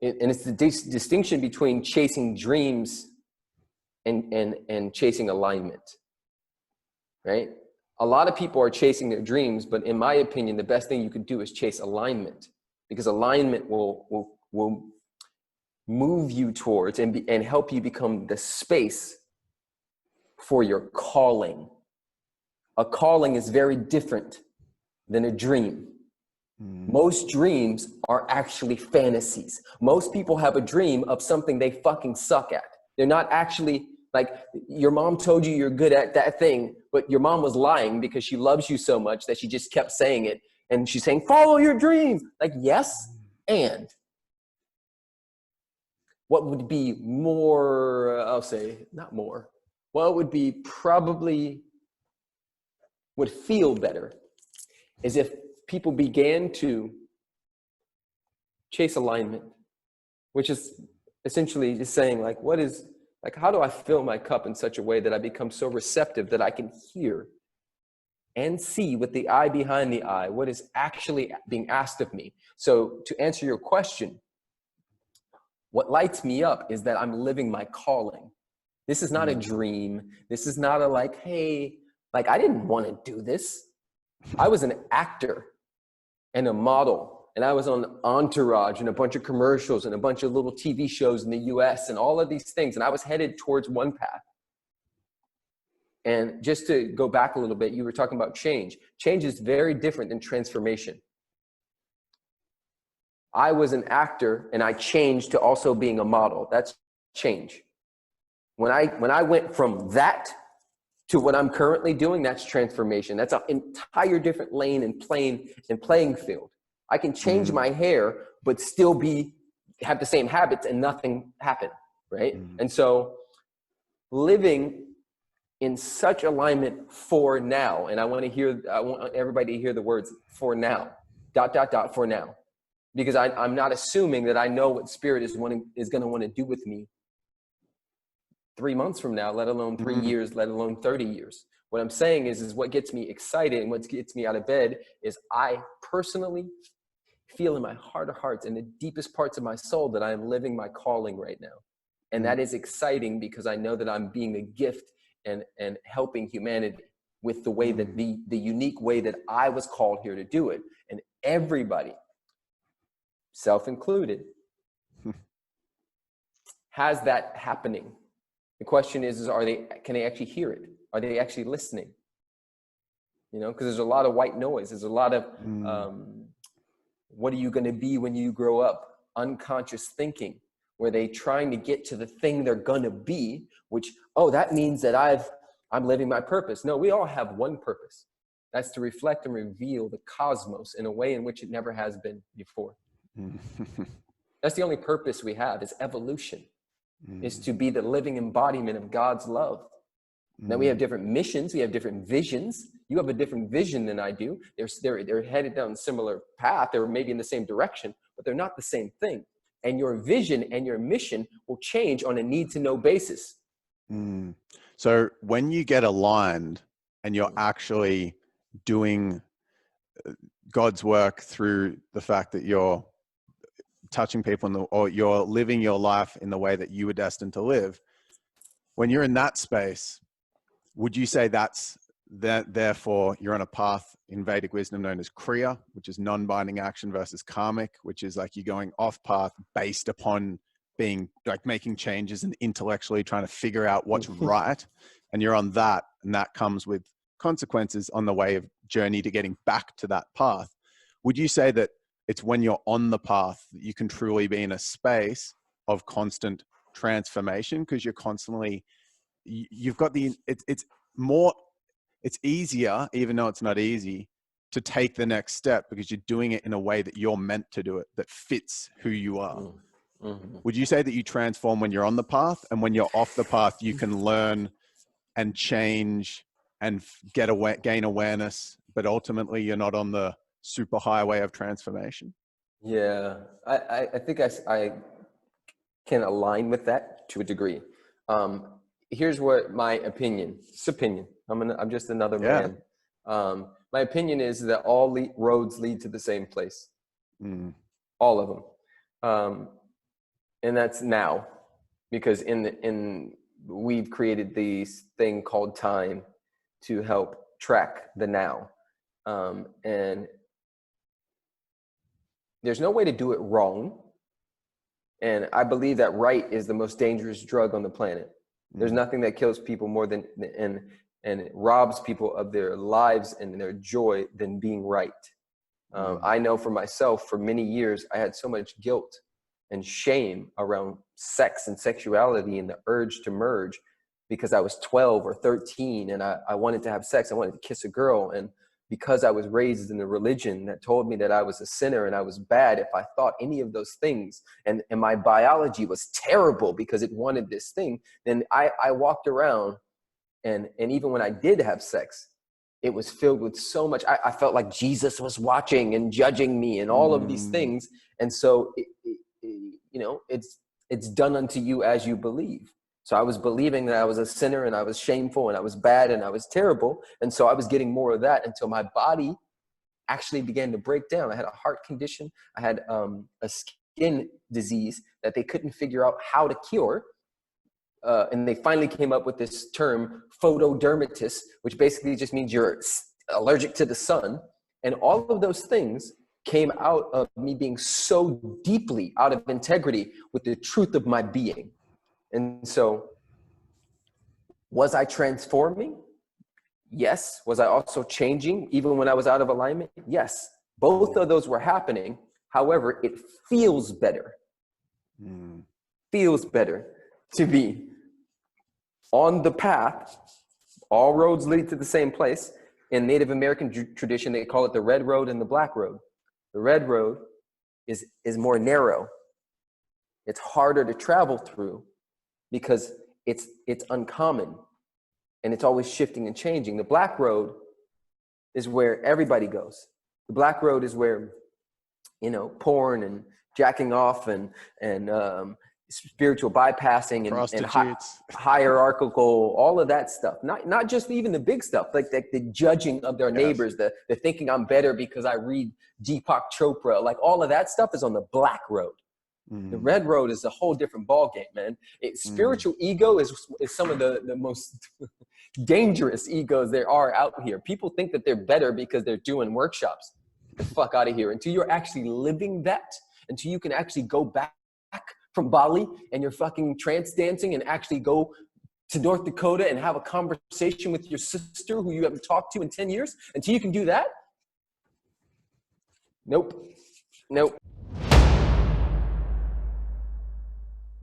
And it's the distinction between chasing dreams and chasing alignment, right? A lot of people are chasing their dreams, but in my opinion, the best thing you could do is chase alignment, because alignment will move you towards and help you become the space for your calling. A calling is very different than a dream. Most dreams are actually fantasies. Most people have a dream of something they fucking suck at. They're not actually, like, your mom told you you're good at that thing, but your mom was lying because she loves you so much that she just kept saying it. And she's saying, follow your dream. Like, yes, and what would be more, I'll say, not more, what would be probably, would feel better is if people began to chase alignment, which is essentially just saying, like, how do I fill my cup in such a way that I become so receptive that I can hear and see with the eye behind the eye what is actually being asked of me. So to answer your question, what lights me up is that I'm living my calling. This is not a dream. This is not a like, hey, like, I didn't want to do this. I was an actor and a model, and I was on Entourage and a bunch of commercials and a bunch of little TV shows in the US and all of these things. And I was headed towards one path. And just to go back a little bit, you were talking about change. Change is very different than transformation. I was an actor and I changed to also being a model. That's change. When I went from that to what I'm currently doing, that's transformation. That's an entire different lane and playing field. I can change my hair, but still have the same habits and nothing happen, right? And so living in such alignment for now, and I want everybody to hear the words for now, ... for now. Because I'm not assuming that I know what Spirit is going to want to do with me 3 months from now, let alone 3 years, let alone 30 years. What I'm saying is what gets me excited and what gets me out of bed is I personally feel in my heart of hearts, in the deepest parts of my soul, that I am living my calling right now. And that is exciting because I know that I'm being a gift and helping humanity with the way that the unique way that I was called here to do it. And everybody, self-included, has that happening. The question is can they actually hear it? Are they actually listening? You know, because there's a lot of white noise. There's a lot of, what are you going to be when you grow up? Unconscious thinking, where they trying to get to the thing they're going to be, which, that means that I'm living my purpose. No, we all have one purpose. That's to reflect and reveal the cosmos in a way in which it never has been before. That's the only purpose we have, is evolution, is to be the living embodiment of God's love. Now we have different missions, we have different visions. You have a different vision than I do. They're headed down a similar path, they're maybe in the same direction, but they're not the same thing. And your vision and your mission will change on a need-to-know basis. So when you get aligned and you're actually doing God's work through the fact that you're touching people or you're living your life in the way that you were destined to live, when you're in that space, would you say therefore you're on a path in Vedic wisdom known as Kriya, which is non-binding action, versus karmic, which is like you're going off path based upon being like making changes and intellectually trying to figure out what's right, and you're on that, and that comes with consequences on the way of journey to getting back to that path? Would you say that it's when you're on the path that you can truly be in a space of constant transformation, because you're constantly, you've got it's easier, even though it's not easy, to take the next step because you're doing it in a way that you're meant to do it, that fits who you are. Would you say that you transform when you're on the path, and when you're off the path, you can learn and change and gain awareness, but ultimately you're not on the super highway of transformation? Yeah, I think I can align with that to a degree. Here's what my opinion. It's opinion. I'm just another man. My opinion is that all roads lead to the same place. All of them. And that's now, because we've created this thing called time to help track the now. And there's no way to do it wrong. And I believe that right is the most dangerous drug on the planet. There's nothing that kills people more than, and it robs people of their lives and their joy than being right. I know for myself, for many years, I had so much guilt and shame around sex and sexuality and the urge to merge, because I was 12 or 13 and I wanted to have sex. I wanted to kiss a girl. And because I was raised in a religion that told me that I was a sinner and I was bad if I thought any of those things, and my biology was terrible because it wanted this thing, then I walked around and even when I did have sex, it was filled with so much. I felt like Jesus was watching and judging me and all of these things. And so, it's done unto you as you believe. So I was believing that I was a sinner and I was shameful and I was bad and I was terrible. And so I was getting more of that until my body actually began to break down. I had a heart condition. I had a skin disease that they couldn't figure out how to cure. And they finally came up with this term, photodermitis, which basically just means you're allergic to the sun. And all of those things came out of me being so deeply out of integrity with the truth of my being. And so, was I transforming? Yes. Was I also changing even when I was out of alignment? Yes. Both of those were happening. However, it feels better. Feels better to be on the path. All roads lead to the same place. In Native American tradition, they call it the red road and the black road. The red road is more narrow. It's harder to travel through because it's uncommon and it's always shifting and changing. The black road is where everybody goes. The black road is where, porn and jacking off and spiritual bypassing and hierarchical, all of that stuff. Not just even the big stuff, like the judging of their neighbors, the thinking I'm better because I read Deepak Chopra, like all of that stuff is on the black road. The red road is a whole different ballgame, man. Spiritual ego is some of the most dangerous egos there are out here. People think that they're better because they're doing workshops. Get the fuck out of here. Until you're actually living that, until you can actually go back from Bali and you're fucking trance dancing and actually go to North Dakota and have a conversation with your sister who you haven't talked to in 10 years, until you can do that, nope.